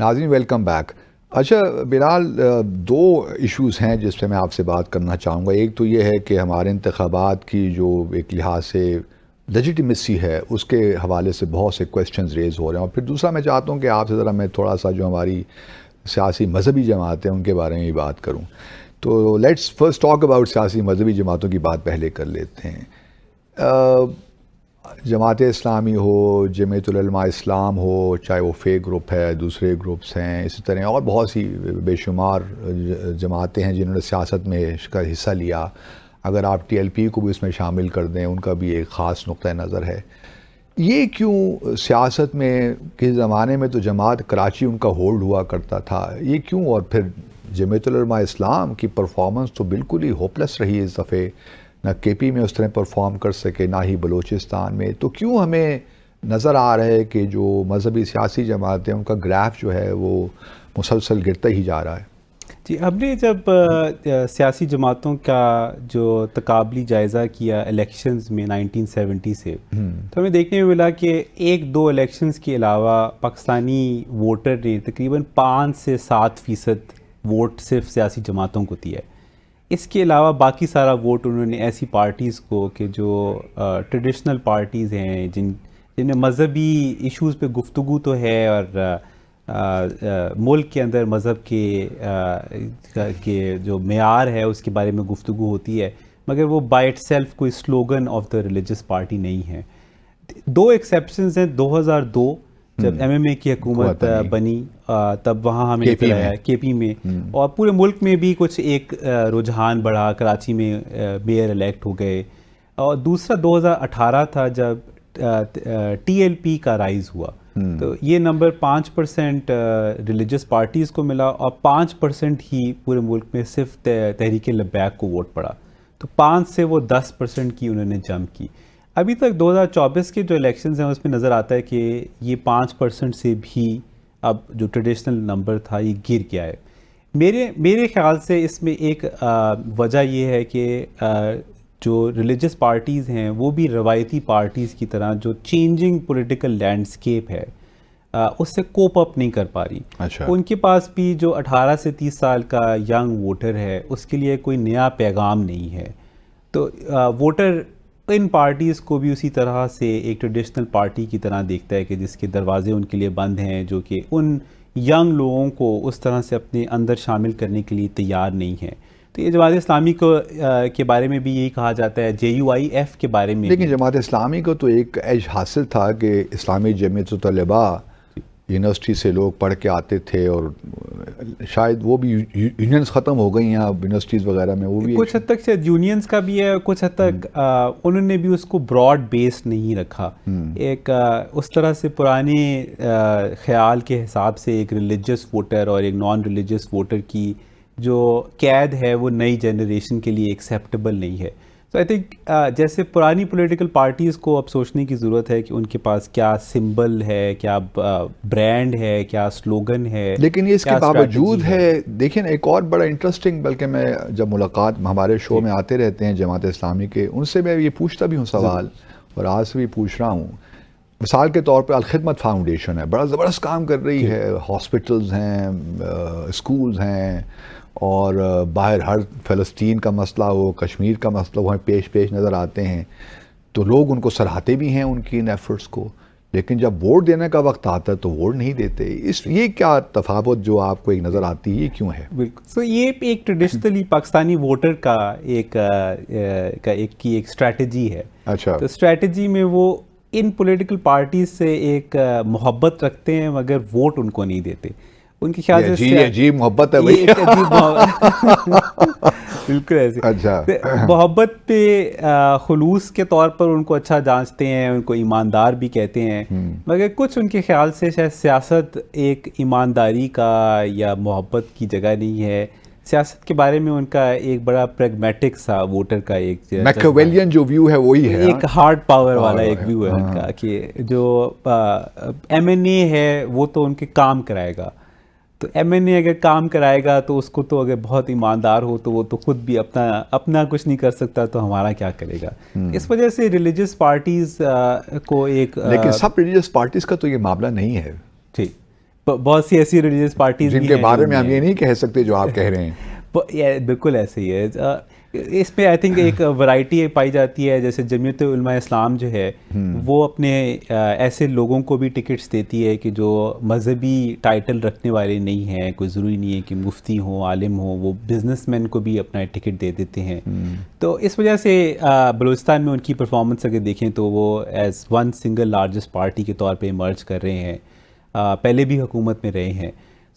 ناظرین welcome back. اچھا بلال، دو issues ہیں جس پہ میں آپ سے بات کرنا چاہوں گا. ایک تو یہ ہے کہ ہمارے انتخابات کی جو ایک لحاظ سے لیجیٹیمیسی ہے اس کے حوالے سے بہت سے کویسچنز ریز ہو رہے ہیں، اور پھر دوسرا میں چاہتا ہوں کہ آپ سے ذرا میں تھوڑا سا جو ہماری سیاسی مذہبی جماعتیں ان کے بارے میں بھی بات کروں. تو لیٹس فرسٹ ٹاک اباؤٹ سیاسی مذہبی جماعتوں کی بات پہلے کر لیتے ہیں. جماعت اسلامی ہو، جمعیت العلماء اسلام ہو، چاہے وہ فیک گروپ ہے، دوسرے گروپس ہیں، اسی طرح اور بہت سی بے شمار جماعتیں ہیں جنہوں نے سیاست میں کا حصہ لیا. اگر آپ ٹی ایل پی کو بھی اس میں شامل کر دیں، ان کا بھی ایک خاص نقطہ نظر ہے. یہ کیوں سیاست میں کس زمانے میں تو جماعت کراچی ان کا ہولڈ ہوا کرتا تھا، یہ کیوں؟ اور پھر جمعیت العلماء اسلام کی پرفارمنس تو بالکل ہی ہوپلیس رہی اس دفعے، نہ کے پی میں اس طرح پرفارم کر سکے، نہ ہی بلوچستان میں. تو کیوں ہمیں نظر آ رہا ہے کہ جو مذہبی سیاسی جماعتیں ان کا گراف جو ہے وہ مسلسل گرتا ہی جا رہا ہے؟ جی، ہم نے جب سیاسی جماعتوں کا جو تقابلی جائزہ کیا الیکشنز میں 1970 سے، تو ہمیں دیکھنے میں ملا کہ ایک دو الیکشنز کے علاوہ پاکستانی ووٹر نے تقریباً 5 سے 7% ووٹ صرف سیاسی جماعتوں کو دیا ہے. اس کے علاوہ باقی سارا ووٹ انہوں نے ایسی پارٹیز کو کہ جو ٹریڈیشنل پارٹیز ہیں، جن میں مذہبی ایشوز پہ گفتگو تو ہے، اور ملک کے اندر مذہب کے جو معیار ہے اس کے بارے میں گفتگو ہوتی ہے، مگر وہ بائی اٹ سیلف کوئی slogan of the religious party نہیں ہے. دو ایکسیپشنز ہیں. 2002 جب ایم ایم اے کی حکومت بنی، تب وہاں ہمیں نظر آیا کے پی میں، اور پورے ملک میں بھی کچھ ایک رجحان بڑھا، کراچی میں میئر الیکٹ ہو گئے. اور دوسرا 2018 تھا جب ٹی ایل پی کا رائز ہوا، تو یہ نمبر 5% ریلیجس پارٹیز کو ملا، اور 5% ہی پورے ملک میں صرف تحریک لبیک کو ووٹ پڑا. تو 5 سے وہ 10% کی انہوں نے جمپ کی. ابھی تک 2024 کے جو الیکشنز ہیں اس میں نظر آتا ہے کہ یہ 5% سے بھی اب جو ٹریڈیشنل نمبر تھا یہ گر گیا ہے. میرے خیال سے اس میں ایک وجہ یہ ہے کہ جو ریلیجس پارٹیز ہیں وہ بھی روایتی پارٹیز کی طرح جو چینجنگ پولیٹیکل لینڈسکیپ ہے اس سے کوپ اپ نہیں کر پا رہی. ان کے پاس بھی جو 18 سے 30 سال کا ینگ ووٹر ہے اس کے لیے کوئی نیا پیغام نہیں ہے. تو ووٹر ان پارٹیز کو بھی اسی طرح سے ایک ٹریڈیشنل پارٹی کی طرح دیکھتا ہے کہ جس کے دروازے ان کے لیے بند ہیں، جو کہ ان ینگ لوگوں کو اس طرح سے اپنے اندر شامل کرنے کے لیے تیار نہیں ہے. تو یہ جماعت اسلامی کے بارے میں بھی یہی کہا جاتا ہے، JUIF کے بارے میں. لیکن جماعت اسلامی کو تو ایک ایج حاصل تھا کہ اسلامی جمعیت الطلباء یونیورسٹی سے لوگ پڑھ کے آتے تھے، اور شاید وہ بھی یونینز ختم ہو گئی ہیں اب یونیورسٹیز وغیرہ میں. وہ بھی کچھ حد تک شاید یونینز کا بھی ہے، کچھ حد تک انہوں نے بھی اس کو براڈ بیس نہیں رکھا. ایک اس طرح سے پرانے خیال کے حساب سے ایک ریلیجس ووٹر اور ایک نان ریلیجس ووٹر کی جو قید ہے وہ نئی جنریشن کے لیے ایکسیپٹیبل نہیں ہے. تو آئی تھنک جیسے پرانی پولیٹیکل پارٹیز کو اب سوچنے کی ضرورت ہے کہ ان کے پاس کیا سمبل ہے، کیا برانڈ ہے، کیا سلوگن ہے. لیکن یہ اس کے باوجود ہے، دیکھیں ایک اور بڑا انٹرسٹنگ، بلکہ میں جب ملاقات ہمارے شو میں آتے رہتے ہیں جماعت اسلامی کے، ان سے میں یہ پوچھتا بھی ہوں سوال، اور آج سے بھی پوچھ رہا ہوں. مثال کے طور پہ الخدمت فاؤنڈیشن ہے، بڑا زبردست کام کر رہی ہے، ہاسپٹلز ہیں، اسکولز ہیں، اور باہر ہر فلسطین کا مسئلہ ہو، کشمیر کا مسئلہ وہ پیش نظر آتے ہیں. تو لوگ ان کو سراہتے بھی ہیں ان کی ان ایفرٹس کو، لیکن جب ووٹ دینے کا وقت آتا ہے تو ووٹ نہیں دیتے. یہ کیا تفاوت جو آپ کو ایک نظر آتی ہے، یہ کیوں ہے؟ بالکل. سو یہ ایک ٹریڈیشنلی پاکستانی ووٹر کا ایک اسٹریٹجی ہے. اچھا. تو اسٹریٹجی میں وہ ان پولیٹیکل پارٹیز سے ایک محبت رکھتے ہیں مگر ووٹ ان کو نہیں دیتے. ان کے خیال سے عجیب محبت ہے بھائی. بالکل ایسے. اچھا. محبت پہ خلوص کے طور پر ان کو اچھا جانچتے ہیں، ان کو ایماندار بھی کہتے ہیں، مگر کچھ ان کے خیال سے شاید سیاست ایک ایمانداری کا یا محبت کی جگہ نہیں ہے. سیاست کے بارے میں ان کا ایک بڑا پریگمیٹک سا ووٹر کا ایک میکیویلین جو ویو ہے وہی ہے، ایک ہارڈ پاور والا ایک ویو ہے ان کا، کہ جو ایم این اے ہے وہ تو ان کے کام کرائے گا. تو ایم این اے اگر کام کرائے گا تو اس کو تو اگر بہت ایماندار ہو تو وہ تو خود بھی اپنا کچھ نہیں کر سکتا، تو ہمارا کیا کرے گا. اس وجہ سے ریلیجس پارٹیز کو ایک لیکن سب ریلیجس پارٹیز کا تو یہ معاملہ نہیں ہے. ٹھیک. بہت سی ایسی ریلیجیس پارٹیز جن کے بارے میں ہم یہ نہیں کہہ سکتے جو آپ کہہ رہے ہیں. بالکل ایسے ہی ہے. اس پہ آئی تھنک ایک ورائٹی پائی جاتی ہے. جیسے جمعیت علماء اسلام جو ہے وہ اپنے ایسے لوگوں کو بھی ٹکٹس دیتی ہے کہ جو مذہبی ٹائٹل رکھنے والے نہیں ہیں. کوئی ضروری نہیں ہے کہ مفتی ہوں, عالم ہوں, وہ بزنس مین کو بھی اپنا ٹکٹ دے دیتے ہیں. تو اس وجہ سے بلوچستان میں ان کی پرفارمنس اگر دیکھیں تو وہ as one single largest party کے طور پہ ایمرج کر رہے ہیں. پہلے بھی حکومت میں رہے ہیں.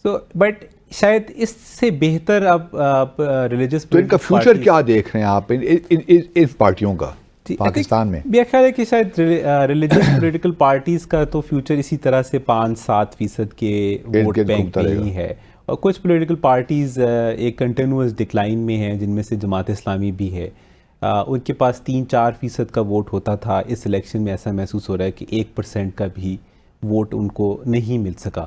سو بٹ شاید اس سے بہتر اب ریلیجس. تو ان کا فیوچر کیا دیکھ رہے ہیں آپ ان پارٹیوں کا پاکستان میں؟ میرا خیال ہے کہ شاید ریلیجس پولیٹیکل پارٹیز کا تو فیوچر اسی طرح سے 5-7% کے ووٹ بینک میں ہی ہے. اور کچھ پولیٹیکل پارٹیز ایک کنٹینیوس ڈکلائن میں ہیں, جن میں سے جماعت اسلامی بھی ہے. ان کے پاس 3-4% کا ووٹ ہوتا تھا. اس الیکشن میں ایسا محسوس ہو رہا ہے کہ 1% کا بھی ووٹ ان کو نہیں مل سکا.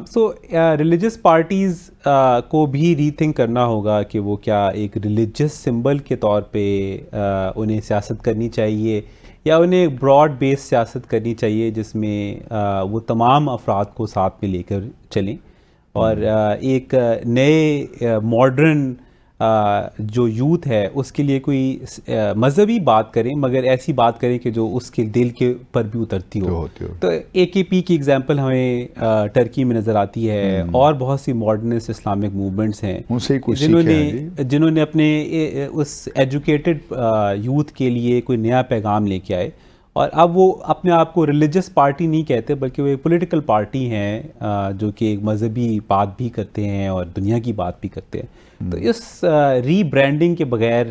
سو ریلیجس پارٹیز کو بھی ری تھنک کرنا ہوگا کہ وہ کیا ایک ریلیجس سمبل کے طور پہ انہیں سیاست کرنی چاہیے, یا انہیں براڈ بیس سیاست کرنی چاہیے جس میں وہ تمام افراد کو ساتھ میں لے کر چلیں, اور ایک نئے ماڈرن جو یوتھ ہے اس کے لیے کوئی مذہبی بات کریں, مگر ایسی بات کریں کہ جو اس کے دل کے پر بھی اترتی ہو. تو AKP کی ایگزامپل ہمیں ٹرکی میں نظر آتی ہے, اور بہت سی ماڈرنسٹ اسلامک موومنٹس ہیں جنہوں نے اپنے اس ایجوکیٹڈ یوتھ کے لیے کوئی نیا پیغام لے کے آئے. اور اب وہ اپنے آپ کو ریلیجس پارٹی نہیں کہتے, بلکہ وہ ایک پولیٹیکل پارٹی ہیں جو کہ ایک مذہبی بات بھی کرتے ہیں اور دنیا کی بات بھی کرتے ہیں. تو اس ری برانڈنگ کے بغیر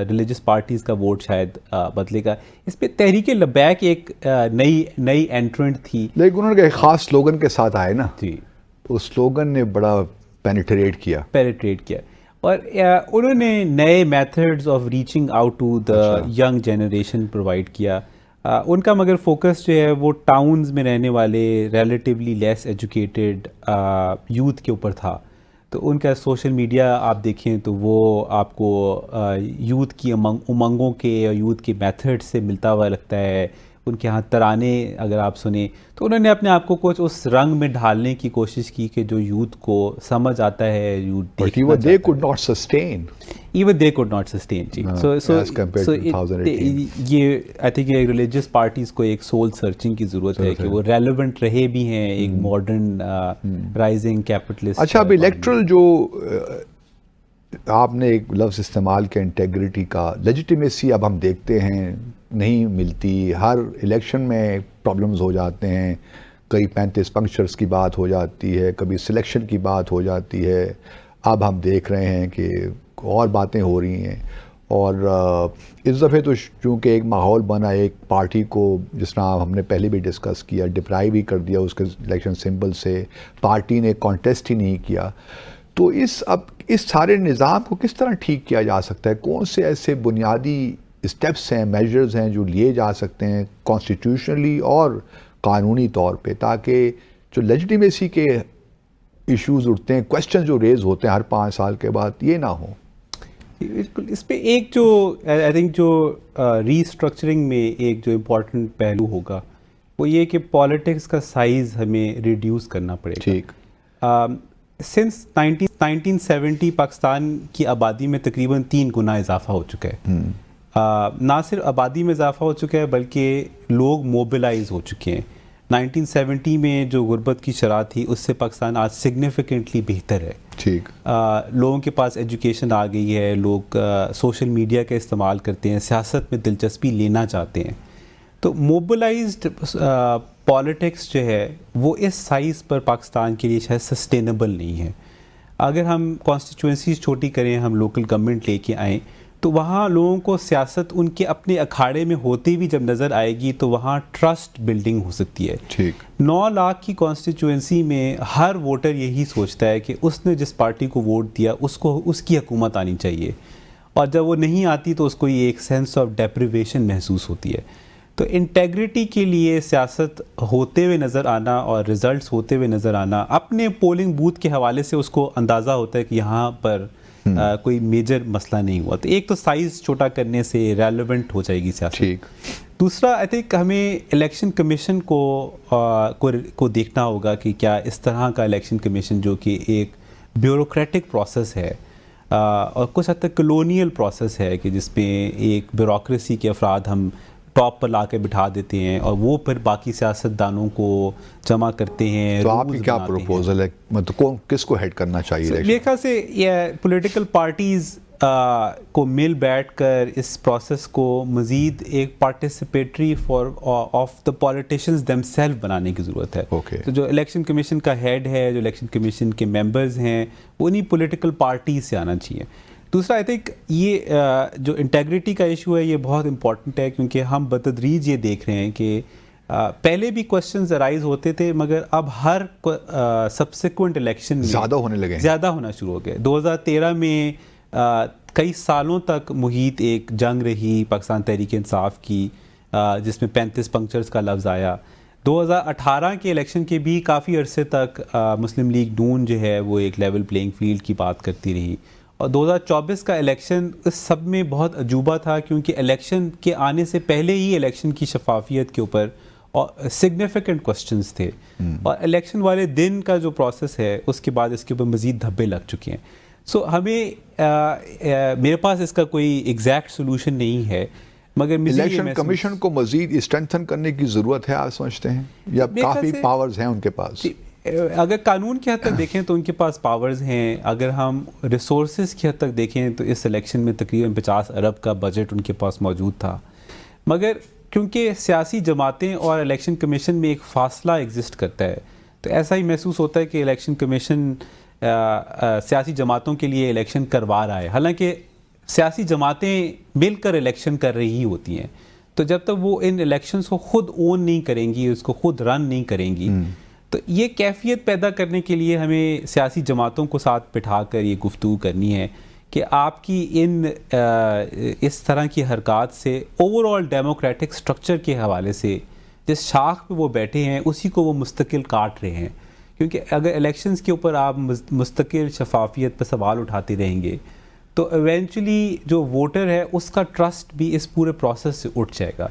ریلیجس پارٹیز کا ووٹ شاید بدلے گا. اس پہ تحریک لبیک ایک نئی انٹرنٹ تھی, لیکن انہوں نے ایک خاص سلوگن کے ساتھ آئے نا. جی, اس سلوگن نے بڑا پینیٹریٹ کیا. اور انہوں نے نئے methods of reaching out to the young generation provide کیا. ان کا مگر فوکس جو ہے وہ ٹاؤنز میں رہنے والے ریلیٹیولی لیس ایجوکیٹڈ یوتھ کے اوپر تھا. تو ان کا سوشل میڈیا آپ دیکھیں تو وہ آپ کو یوتھ کی امنگوں کے اور یوتھ کے میتھڈ سے ملتا ہوا لگتا ہے. ان کے ہاں ترانے اگر آپ سنیں تو انہوں نے اپنے آپ کو کچھ اس رنگ میں ڈھالنے کی کوشش کی کہ جو یوتھ کو سمجھ آتا ہے, یوتھ دیکھنا چاہتا ہے. They could not sustain. Even they could not sustain. جی, یہ آئی تھنک ریلیجس پارٹیز کو ایک سول سرچنگ کی ضرورت ہے کہ وہ ریلیونٹ رہے بھی ہیں ایک ماڈرن رائزنگ کیپٹلسٹ. اچھا, اب الیکٹرل جو آپ نے ایک لفظ استعمال کیا انٹیگریٹی کا, لیجیٹیمیسی اب ہم دیکھتے ہیں نہیں ملتی. ہر الیکشن میں پرابلمز ہو جاتے ہیں, کئی 35 پنکچرز کی بات ہو جاتی ہے, کبھی سلیکشن کی بات ہو جاتی ہے. اب ہم دیکھ رہے ہیں کہ اور باتیں ہو رہی ہیں, اور اس دفعہ تو چونکہ ایک ماحول بنا ایک پارٹی کو, جس طرح ہم نے پہلے بھی ڈسکس کیا, ڈپرائیو بھی کر دیا اس کے الیکشن سمبل سے, پارٹی نے کانٹیسٹ ہی نہیں کیا. تو اب اس سارے نظام کو کس طرح ٹھیک کیا جا سکتا ہے؟ کون سے ایسے بنیادی اسٹیپس ہیں, میجرز ہیں جو لیے جا سکتے ہیں کانسٹیٹیوشنلی اور قانونی طور پہ, تاکہ جو لیجیٹیمیسی کے ایشوز اٹھتے ہیں, کویسچن جو ریز ہوتے ہیں ہر 5 سال کے بعد, یہ نہ ہوں؟ بالکل. اس پہ ایک جو آئی تھنک جو ری اسٹرکچرنگ میں ایک جو امپورٹنٹ پہلو ہوگا وہ یہ کہ پالیٹکس کا سائز ہمیں ریڈیوس کرنا پڑے گا. ٹھیک. سنس 1970 پاکستان کی آبادی میں تقریباً 3 گنا اضافہ ہو چکا ہے. نہ صرف آبادی میں اضافہ ہو چکا ہے بلکہ لوگ موبلائز ہو چکے ہیں. 1970 میں جو غربت کی شرح تھی اس سے پاکستان آج سگنیفیکنٹلی بہتر ہے. ٹھیک. لوگوں کے پاس ایجوکیشن آ گئی ہے, لوگ سوشل میڈیا کا استعمال کرتے ہیں, سیاست میں دلچسپی لینا چاہتے ہیں. تو موبلائزڈ پالیٹکس جو ہے وہ اس سائز پر پاکستان کے لیے شاید سسٹینیبل نہیں ہے. اگر ہم کانسٹیچوئنسیز چھوٹی کریں, ہم لوکل گورنمنٹ لے کے آئیں, تو وہاں لوگوں کو سیاست ان کے اپنے اکھاڑے میں ہوتے بھی جب نظر آئے گی تو وہاں ٹرسٹ بلڈنگ ہو سکتی ہے. ٹھیک. 9 لاکھ کی کانسٹیچوئنسی میں ہر ووٹر یہی سوچتا ہے کہ اس نے جس پارٹی کو ووٹ دیا اس کی حکومت آنی چاہیے, اور جب وہ نہیں آتی تو اس کو یہ ایک سینس آف ڈیپریویشن محسوس ہوتی ہے. تو انٹیگریٹی کے لیے سیاست ہوتے ہوئے نظر آنا اور ریزلٹس ہوتے ہوئے نظر آنا, اپنے پولنگ بوتھ کے حوالے سے اس کو اندازہ ہوتا ہے کہ یہاں پر کوئی میجر مسئلہ نہیں ہوا. تو ایک تو سائز چھوٹا کرنے سے ریلیونٹ ہو جائے گی سیاست. ٹھیک. دوسرا آئی تھنک ہمیں الیکشن کمیشن کو دیکھنا ہوگا کہ کیا اس طرح کا الیکشن کمیشن جو کہ ایک بیوروکریٹک پروسیس ہے اور کچھ حد تک کلونیل پروسیس ہے کہ جس میں ایک بیوروکریسی کے افراد ہم ٹاپ پر لا کے بٹھا دیتے ہیں اور وہ پھر باقی سیاستدانوں کو جمع کرتے ہیں. تو آپ کی کیا پروپوزل ہے, مطلب کس کو ہیڈ کرنا چاہیے؟ میرے خیال سے یہ پولیٹیکل پارٹیز کو مل بیٹھ کر اس پروسیس کو مزید ایک participatory of the politicians them self بنانے کی ضرورت ہے. تو جو الیکشن کمیشن کا ہیڈ ہے, جو الیکشن کمیشن کے ممبرز ہیں, وہ انہیں پولیٹیکل پارٹیز سے آنا چاہیے. دوسرا آئی تھنک یہ جو انٹیگریٹی کا ایشو ہے یہ بہت امپورٹنٹ ہے, کیونکہ ہم بتدریج یہ دیکھ رہے ہیں کہ پہلے بھی کوشچنز ارائز ہوتے تھے مگر اب ہر سبسیکوینٹ الیکشن زیادہ ہونے لگے, زیادہ ہونا شروع ہو گئے. 2013 میں کئی سالوں تک محیط ایک جنگ رہی پاکستان تحریک انصاف کی, جس میں 35 پنکچرز کا لفظ آیا. 2018 کے الیکشن کے بھی کافی عرصے تک مسلم لیگ نون جو ہے وہ ایک لیول پلینگ فیلڈ کی بات کرتی رہی. اور 2024 کا الیکشن اس سب میں بہت عجوبہ تھا, کیونکہ الیکشن کے آنے سے پہلے ہی الیکشن کی شفافیت کے اوپر سگنیفیکنٹ کوسچنز تھے, اور الیکشن والے دن کا جو پروسیس ہے اس کے بعد اس کے اوپر مزید دھبے لگ چکے ہیں. سو ہمیں میرے پاس اس کا کوئی ایگزیکٹ سولوشن نہیں ہے, مگر الیکشن کمیشن کو مزید اسٹرینتھن کرنے کی ضرورت ہے آپ سمجھتے ہیں, یا کافی پاورز ہیں ان کے پاس؟ اگر قانون کی حد تک دیکھیں تو ان کے پاس پاورز ہیں. اگر ہم ریسورسز کی حد تک دیکھیں تو اس الیکشن میں تقریباً 50 ارب کا بجٹ ان کے پاس موجود تھا, مگر کیونکہ سیاسی جماعتیں اور الیکشن کمیشن میں ایک فاصلہ ایگزسٹ کرتا ہے, تو ایسا ہی محسوس ہوتا ہے کہ الیکشن کمیشن سیاسی جماعتوں کے لیے الیکشن کروا رہا ہے, حالانکہ سیاسی جماعتیں مل کر الیکشن کر رہی ہوتی ہیں. تو جب تک وہ ان الیکشنز کو خود اون نہیں کریں گی, اس کو خود رن نہیں کریں گی, تو یہ کیفیت پیدا کرنے کے لیے ہمیں سیاسی جماعتوں کو ساتھ بٹھا کر یہ گفتگو کرنی ہے کہ آپ کی اس طرح کی حرکات سے اوور آل ڈیموکریٹک سٹرکچر کے حوالے سے جس شاخ پہ وہ بیٹھے ہیں اسی کو وہ مستقل کاٹ رہے ہیں. کیونکہ اگر الیکشنز کے اوپر آپ مستقل شفافیت پہ سوال اٹھاتے رہیں گے تو ایونچولی جو ووٹر ہے اس کا ٹرسٹ بھی اس پورے پروسیس سے اٹھ جائے گا.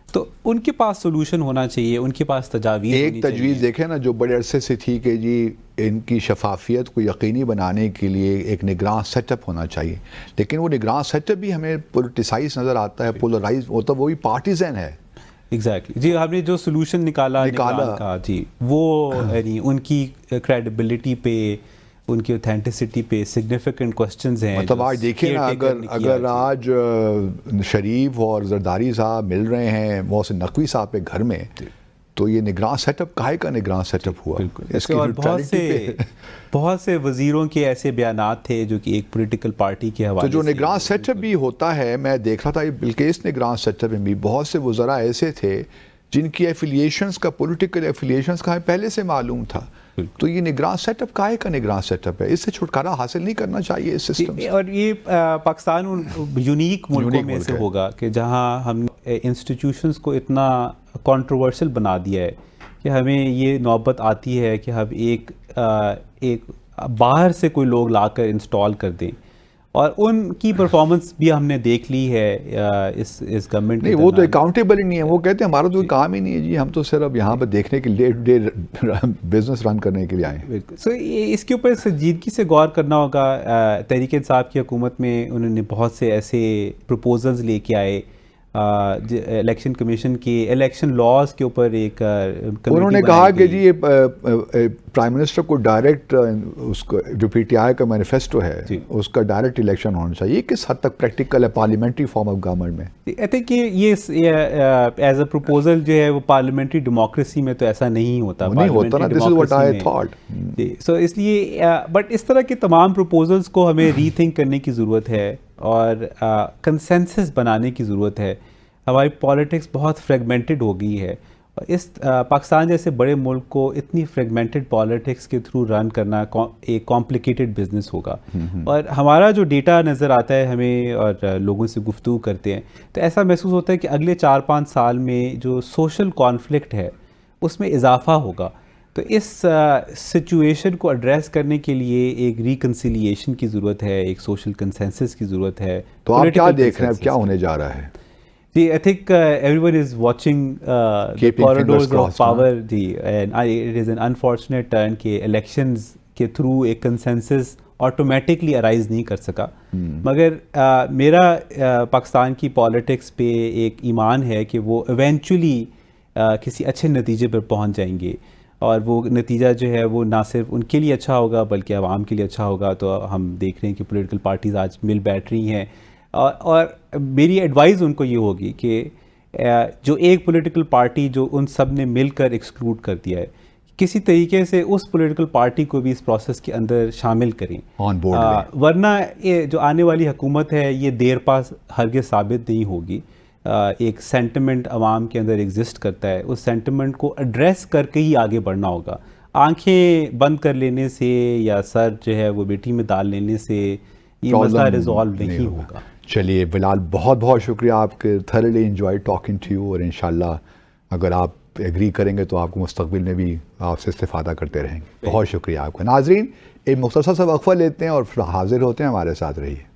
تو ان کے پاس سولوشن ہونا چاہیے, ان کے پاس تجاویز ایک تجویز دیکھیں نا جو بڑے عرصے سے تھی کہ جی ان کی شفافیت کو یقینی بنانے کے لیے ایک نگراں سیٹ اپ ہونا چاہیے, لیکن وہ نگراں سیٹ اپ بھی ہمیں پولیٹیسائز نظر آتا ہے, پولرائز ہوتا ہے, وہی پارٹیزن ہے. ایگزیکٹلی جی, ہم نے جو سولوشن نکالا کا جی وہ یعنی ان کی کریڈیبلٹی پہ, ان کی اوتھینٹسٹی پہ سگنیفیکنٹ کوسچنز ہیں. مطلب آج دیکھیں نا, اگر آج شریف اور زرداری صاحب مل رہے ہیں محسن نقوی صاحب کے گھر میں, تو یہ نگراں سیٹ اپ کاہے کا نگراں سیٹ اپ ہوا؟ اس کے بہت سے وزیروں کے ایسے بیانات تھے جو کہ ایک پولیٹیکل پارٹی کے حوالے سے. تو جو نگراں سیٹ اپ بھی ہوتا ہے, میں دیکھ رہا تھا بلکہ اس نگراں سیٹ اپ میں بھی بہت سے وزراء ایسے تھے جن کی ایفیلیشنز کا, پولیٹیکل ایفیلیشنز کا پہلے سے معلوم تھا. تو یہ نگراں سیٹ اپ کاہے کا نگراں سیٹ اپ ہے؟ اس سے چھٹکارا حاصل نہیں کرنا چاہیے اس سسٹم سے. اور یہ پاکستان یونیک ملکوں میں سے ہوگا کہ جہاں ہم انسٹیٹیوشنز کو اتنا کنٹروورشل بنا دیا ہے کہ ہمیں یہ نوبت آتی ہے کہ ہم ایک باہر سے کوئی لوگ لا کر انسٹال کر دیں, اور ان کی پرفارمنس بھی ہم نے دیکھ لی ہے اس گورنمنٹ. نہیں, وہ تو اکاؤنٹیبل ہی نہیں ہے. وہ کہتے ہیں ہمارا تو کوئی کام ہی نہیں ہے جی, ہم تو صرف یہاں پہ دیکھنے کے لیے ڈے بزنس رن کرنے کے لیے آئے ہیں. بالکل. سو اس کے اوپر سنجیدگی سے غور کرنا ہوگا. تحریک انصاف کی حکومت میں انہوں نے بہت سے ایسے پروپوزلز لے کے آئے الیکشن کمیشن کے الیکشن لاز کے اوپر. ایک انہوں نے کہا کہ جی پرائم منسٹر کو ڈائریکٹ اس کو جو پی ٹی آئی کا مینیفیسٹو ہے اس کا ڈائریکٹ الیکشن ہونا چاہیے. کس حد تک پریکٹیکل ہے پارلیمنٹری فارم آف گورنمنٹ میں؟ آئی تھنک کہ یہ ایز اے پروپوزل جو ہے وہ پارلیمنٹری ڈیموکریسی میں تو ایسا نہیں ہوتا. نہیں ہوتا نا, دس از واٹ آئی تھاٹ. سو اس لیے بٹ اس طرح کے تمام پروپوزلس کو ہمیں ری تھنک کرنے کی ضرورت ہے اور کنسنسس بنانے کی ضرورت ہے. ہماری پالیٹکس بہت فریگمنٹڈ ہو گئی ہے, اور اس پاکستان جیسے بڑے ملک کو اتنی فریگمنٹڈ پالیٹکس کے تھرو رن کرنا ایک کمپلیکیٹڈ بزنس ہوگا. اور ہمارا جو ڈیٹا نظر آتا ہے ہمیں اور لوگوں سے گفتگو کرتے ہیں تو ایسا محسوس ہوتا ہے کہ اگلے 4-5 سال میں جو سوشل کانفلکٹ ہے اس میں اضافہ ہوگا. تو اس سچویشن کو ایڈریس کرنے کے لیے ایک ریکنسیلیشن کی ضرورت ہے، ایک سوشل کنسنسس کی ضرورت ہے. تو آپ کیا دیکھ رہے ہیں، کیا ہونے جا رہا ہے؟ جی I think everyone is watching the corridors of power. جی and it is an unfortunate turn کہ الیکشنز کے تھرو ایک کنسنسس آٹومیٹکلی ارائز نہیں کر سکا. مگر میرا پاکستان کی پالیٹکس پہ ایک ایمان ہے کہ وہ ایونچولی کسی اچھے نتیجے پر پہنچ جائیں گے، اور وہ نتیجہ جو ہے وہ نہ صرف ان کے لیے اچھا ہوگا بلکہ عوام کے لیے اچھا ہوگا. تو ہم دیکھ رہے ہیں کہ پولیٹیکل پارٹیز آج مل بیٹھ رہی ہیں، اور میری ایڈوائز ان کو یہ ہوگی کہ جو ایک پولیٹیکل پارٹی جو ان سب نے مل کر ایکسکلوڈ کر دیا ہے، کسی طریقے سے اس پولیٹیکل پارٹی کو بھی اس پروسیس کے اندر شامل کریں، ورنہ یہ جو آنے والی حکومت ہے یہ دیر پاس ہرگز ثابت نہیں ہوگی. ایک سینٹیمنٹ عوام کے اندر ایگزسٹ کرتا ہے، اس سینٹیمنٹ کو ایڈریس کر کے ہی آگے بڑھنا ہوگا. آنکھیں بند کر لینے سے یا سر جو ہے وہ بیٹی میں ڈال لینے سے یہ مسئلہ ریزالو نہیں ہوگا. چلیے بلال، بہت بہت شکریہ، آپ کے thoroughly enjoy talking to you, اور انشاءاللہ اگر آپ ایگری کریں گے تو آپ کو مستقبل میں بھی آپ سے استفادہ کرتے رہیں گے. بہت شکریہ آپ کا. ناظرین، ایک مختصر سا وقفہ لیتے ہیں اور پھر حاضر ہوتے ہیں، ہمارے ساتھ رہیے.